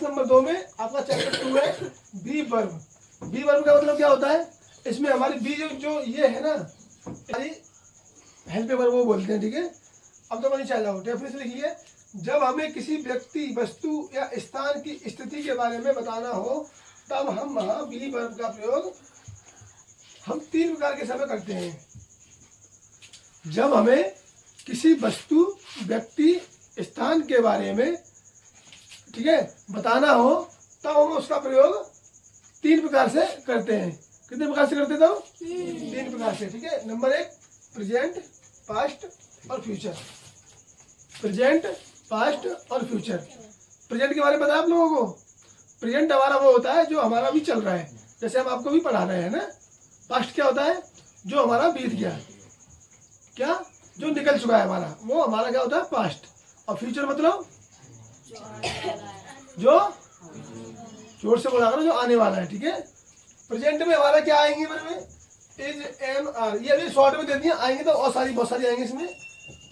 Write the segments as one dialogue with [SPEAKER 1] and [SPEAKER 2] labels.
[SPEAKER 1] Number 2 में आपका chapter 2 है बी वर्ब। बी वर्ब का मतलब क्या होता है, इसमें हमारी बी जो ये है ना, हमारी हेल्पिंग वर्ब वो बोलते हैं, ठीक है। अब तो नीचे आ जाओ, डेफिनेशन लिखिए। जब हमें किसी व्यक्ति, वस्तु या स्थान की स्थिति के बारे में बताना हो तब हम वहाँ बी वर्ब का प्रयोग हम 3 प्रकार के समय करते हैं। जब हमें किसी वस्तु, व्यक्ति, स्थान के बारे में, ठीक है, बताना हो तब हम उसका प्रयोग 3 प्रकार से करते हैं। कितने प्रकार से करते हो? 3 प्रकार से, ठीक है। नंबर 1 प्रेजेंट, पास्ट और फ्यूचर। प्रेजेंट, पास्ट और फ्यूचर। प्रेजेंट के बारे में बताया आप लोगों को। प्रेजेंट हमारा वो होता है जो हमारा भी चल रहा है, जैसे हम आपको भी पढ़ा रहे हैं ना। पास्ट क्या होता है? जो हमारा बीत गया, क्या जो निकल चुका है हमारा, वो हमारा क्या होता है? पास्ट। और फ्यूचर मतलब जो जोर से बोला करो, जो आने वाला है, ठीक है। प्रेजेंट में हमारा क्या आएंगे मेरे में? Is, am, are. ये अभी शॉर्ट में दे दिया, आएंगे तो और बहुत सारी आएंगे इसमें।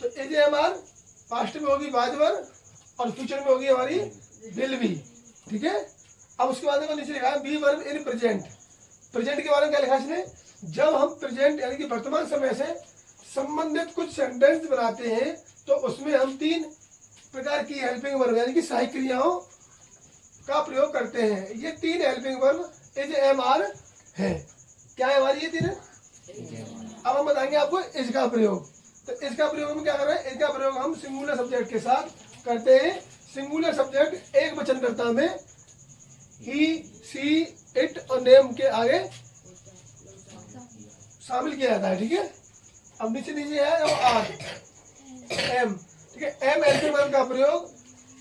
[SPEAKER 1] तो इज, एम, आर पास्ट में होगी बाजवर और फ्यूचर में होगी हमारी विल बी, ठीक है। अब उसके बाद में नीचे लिखा है be verb in present. Present के बारे में क्या लिखा है इसने? जब हम प्रेजेंट यानी कि वर्तमान समय से संबंधित कुछ सेंटेंस बनाते हैं तो उसमें हम 3 प्रकार की हेल्पिंग वर्ब यानी कि सहायक क्रियाओं का प्रयोग करते हैं। ये 3 helping verb is, am, are है। क्या है हमारी ये 3? अब हम बताएंगे आपको इज का प्रयोग। तो इज का प्रयोग में क्या कर रहे हैं? इज का प्रयोग हम सिंगुलर सब्जेक्ट के साथ करते हैं। सिंगुलर सब्जेक्ट एक वचनकर्ता में ही, सी, इट और नेम के आगे शामिल किया जाता है, ठीक है। अब नीचे है वो आर, एम, ठीक है। एम हेल्पिंग वर्ब का प्रयोग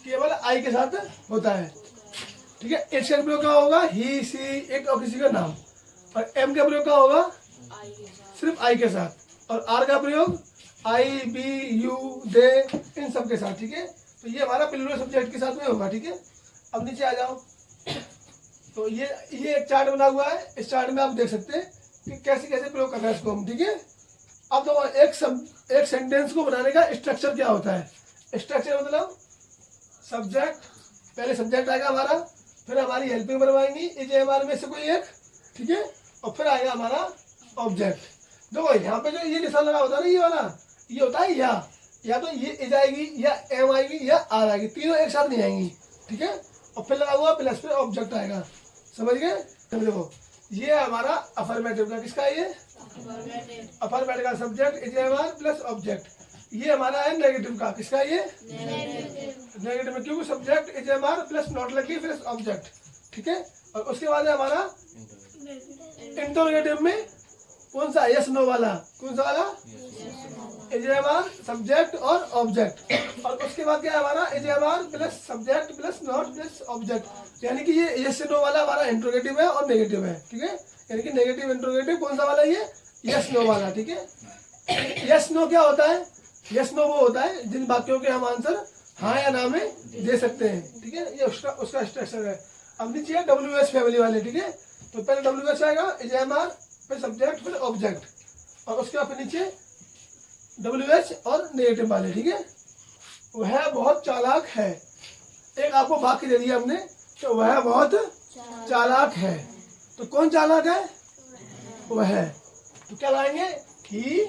[SPEAKER 1] केवल आई के साथ होता है, ठीक है। एच का प्रयोग क्या होगा? ही, सी, इट और किसी का नाम। और एम का प्रयोग क्या होगा? सिर्फ आई के साथ। और आर का प्रयोग आई, बी, यू, दे, इन सब के साथ, ठीक है। तो ये हमारा प्लूरल सब्जेक्ट के साथ में होगा, ठीक है। अब नीचे आ जाओ। तो ये एक चार्ट बना हुआ है। इस चार्ट में आप देख सकते हैं कि कैसे कैसे प्रयोग करना है इसको हम, ठीक है। अब तो एक सेंटेंस को बनाने का स्ट्रक्चर क्या होता है? स्ट्रक्चर मतलब सब्जेक्ट, पहले सब्जेक्ट आएगा हमारा, फिर हमारी हेल्पिंग वर्ब आएंगी इज, एम, आर में से कोई एक, ठीक है। और फिर आएगा हमारा ऑब्जेक्ट। देखो यहाँ पे जो ये निशान लगा होता है ना, ये वाला, ये होता है या तो ये इज आएगी या एम आएगी या आर आएगी, तीनों एक साथ नहीं आएंगी, ठीक है। और फिर लगा हुआ प्लस पे ऑब्जेक्ट आएगा, समझ गए? देखो ये हमारा अफर्मेटिव का, किसका है ये? अफर्मेटिव का subject is, am, are plus object. ये हमारा है नेगेटिव का, किसका ये? नेगेटिव में, क्योंकि subject is, am, are plus not लगी प्लस ऑब्जेक्ट, ठीक है। और उसके बाद है हमारा इंटरोगेटिव में कौन सा? यस, नो वाला। कौन सा वाला? इज, एम, आर सब्जेक्ट और ऑब्जेक्ट। और उसके बाद क्या है हमारा? Is, am, are plus subject plus not plus object. यानी कि ये यस, नो वाला हमारा इंटरोगेटिव है और नेगेटिव है, ठीक है। यानी कि नेगेटिव इंटरोगेटिव कौन सा वाला? ये यस, नो वाला, ठीक है। यस, नो क्या होता है? यस, नो वो होता है जिन वाक्यों के हम आंसर हाँ या ना में दे सकते हैं, ठीक है। ये उसका स्ट्रक्चर है। अब नीचे है डब्ल्यू एच फैमिली वाले, ठीक है। तो पहले डब्ल्यू एच आएगा, इज, एम, आर फिर सब्जेक्ट फिर ऑब्जेक्ट, और उसके बाद फिर नीचे डब्ल्यू एच और नेगेटिव वाले, ठीक है। वह बहुत चालाक है। एक आपको वाक्य दे दिया हमने, तो वह बहुत चालाक है। तो कौन चालाक है? वह। तो क्या लाएंगे? ही।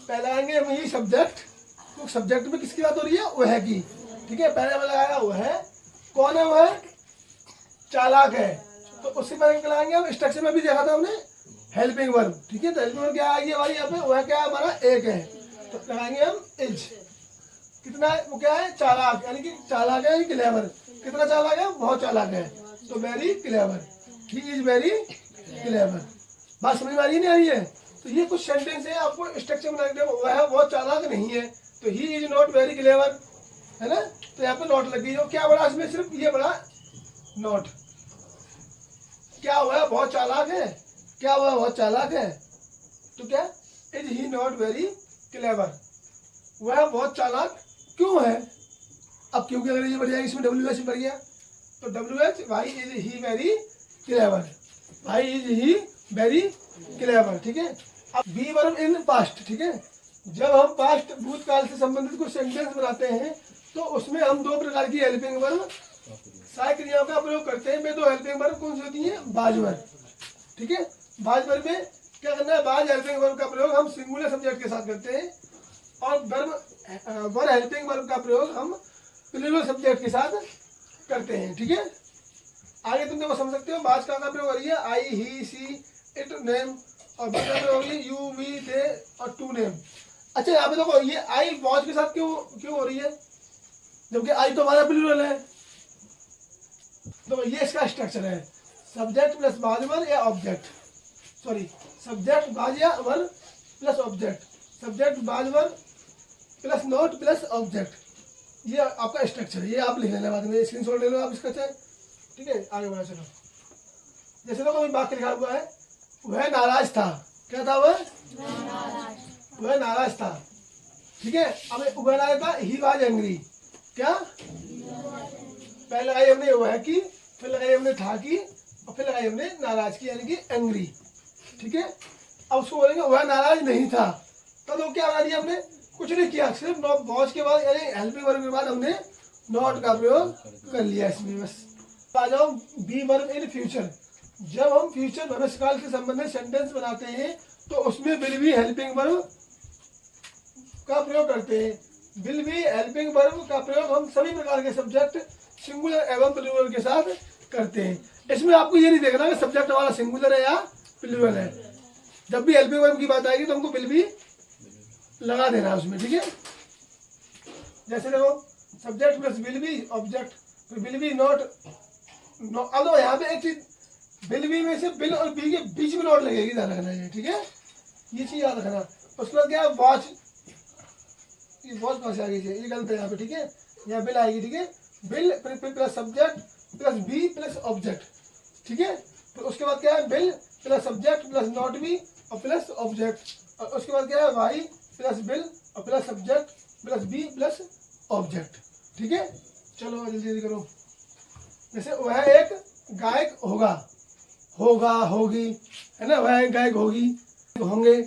[SPEAKER 1] पहले आएंगे हम ही सब्जेक्ट, तो सब्जेक्ट में किसकी बात हो रही है? वह की, ठीक है। पहले में लगाया वह, कौन है वह? चालाक है। तो उससे पहले क्या लाएंगे हम? स्ट्रक्चर में भी देखा था हमने हेल्पिंग वर्ब, ठीक है। तो हेल्पिंग वर्ब क्या आएगी हमारी यहाँ पे? वह क्या है हमारा? एक है। तो लगाएंगे हम इज। कितना है वो? क्या है? चालाक, यानी कि चालाक है, क्लेवर। कितना चालाक है? बहुत चालाक है। तो very clever, he is very clever. बात समझ में आ रही नहीं आ रही है? तो ये कुछ सेंटेंस है, आपको स्ट्रक्चर बना के वह बहुत चालाक नहीं है, तो he is not very clever, है ना। तो यहाँ पे नॉट लगी, जो क्या बड़ा इसमें? सिर्फ ये बड़ा नॉट। क्या हुआ? बहुत चालाक है। क्या हुआ? बहुत चालाक है। तो क्या? Is he not very clever? वह बहुत चालाक क्यों है? अब क्योंकि अगर ये बढ़ जाएगी, इसमें डब्ल्यू एच बढ़ गया, तो W H, why is he very clever, why is he very clever, ठीक है। अब बी वर्ब इन पास्ट, ठीक है। जब हम पास्ट भूतकाल से संबंधित कुछ सेंटेंस बनाते हैं तो उसमें हम 2 प्रकार की हेल्पिंग वर्ब सहायक क्रियाओं का प्रयोग करते हैं। वे दो हेल्पिंग वर्ब कौन सी होती हैं? बाज वर्ब। ठीक है, बाज वर्ब में क्या करना है? बाज हेल्पिंग वर्ब का प्रयोग हम सिंगुलर सब्जेक्ट के साथ करते हैं और वर हेल्पिंग वर्ब का प्रयोग हम प्लूरल सब्जेक्ट के साथ करते हैं। ठीक है, आगे तुम देखो समझ सकते हो। बाज का प्रयोग हो रही है आई, ही, सी, इट, नेम, और बी का प्रयोग हो रही है यू, वी, दे और टू नेम। अच्छा, यहाँ पे देखो ये आई वॉच के साथ क्यों हो रही है, जबकि आई तो हमारा प्लूरल है। तो ये इसका स्ट्रक्चर है, सब्जेक्ट प्लस बाज वर्ब या ऑब्जेक्ट, सॉरी सब्जेक्ट बाज या वर्ब प्लस ऑब्जेक्ट, सब्जेक्ट बाज verb plus note plus object. ये आपका स्ट्रक्चर है, ये आप लिख लेना बाद में, स्क्रीनशॉट ले लो आप इसका। चाहे ठीक है, आगे बढ़ा चलो। जैसे तो कोई वाक्य लिखा हुआ है, वह नाराज था। क्या था वह? वह नाराज था। ठीक है, अब वह नाराज था, ही वाज एंग्री। क्या? पहले लगाई हमने वह की, फिर लगाई हमने था की, और फिर लगाई हमने नाराज की, यानी कि एंग्री। ठीक है, अब उसको बोलेंगे वह नाराज नहीं था, तो क्या बना दिया हमने? कुछ नहीं किया, सिर्फ वॉच के बाद यानी हेल्पिंग वर्ब के बाद हमने नॉट का प्रयोग कर लिया इसमें बस। आ जाओ बी वर्ब इन फ्यूचर। जब हम फ्यूचर भविष्यकाल के संबंध में सेंटेंस बनाते हैं तो उसमें विल बी हेल्पिंग वर्ब का प्रयोग करते हैं। विल बी हेल्पिंग वर्ब का प्रयोग हम सभी प्रकार के सब्जेक्ट सिंगुलर एवं प्लूरल के साथ करते हैं। इसमें आपको ये नहीं देखना कि सब्जेक्ट हमारा सिंगुलर है या प्लूरल है। जब भी हेल्पिंग वर्ब की बात आएगी तो हमको विल बी लगा देना है उसमें। ठीक है, जैसे देखो subject plus will be object, फिर विल बी नॉट। अब तो यहाँ पे एक चीज, विल बी में से विल और बी के बीच में नॉट लगेगी, ध्यान रखना है। ठीक है, ये चीज याद रखना। उसके बाद क्या है? वॉच, ये वॉच कहाँ से आ गई? ये गलत है यहाँ पे। ठीक है, यहाँ बिल आएगी। ठीक है, will plus subject plus be plus object. ठीक है, फिर उसके बाद क्या है? Will plus subject plus not be और प्लस ऑब्जेक्ट। और उसके बाद क्या है? वाई प्लस बिल और plus subject plus be plus object. ठीक है, चलो जल्दी जल्दी करो। जैसे वह एक गायक होगा, होगा, होगी, है ना, वह एक गायक होगी, होंगे।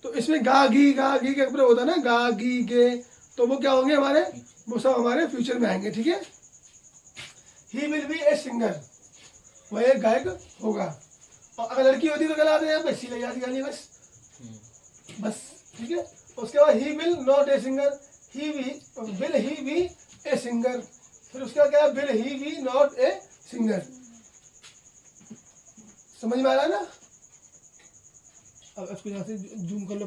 [SPEAKER 1] तो इसमें गा घी का प्रयोग होता है ना, गा घी गे, तो वो क्या होंगे हमारे? वो सब हमारे फ्यूचर में आएंगे। ठीक है, he will be a singer, वह एक गायक होगा। और अगर लड़की होती तो क्या लाते हैं यहाँ पे? सी लग जाती गाली बस। ठीक है, उसके बाद he will not a singer, he will he be a singer. फिर उसका क्या है? Will he be not a singer. समझ में आ रहा है ना? अब इसको यहाँ से जूम कर लो।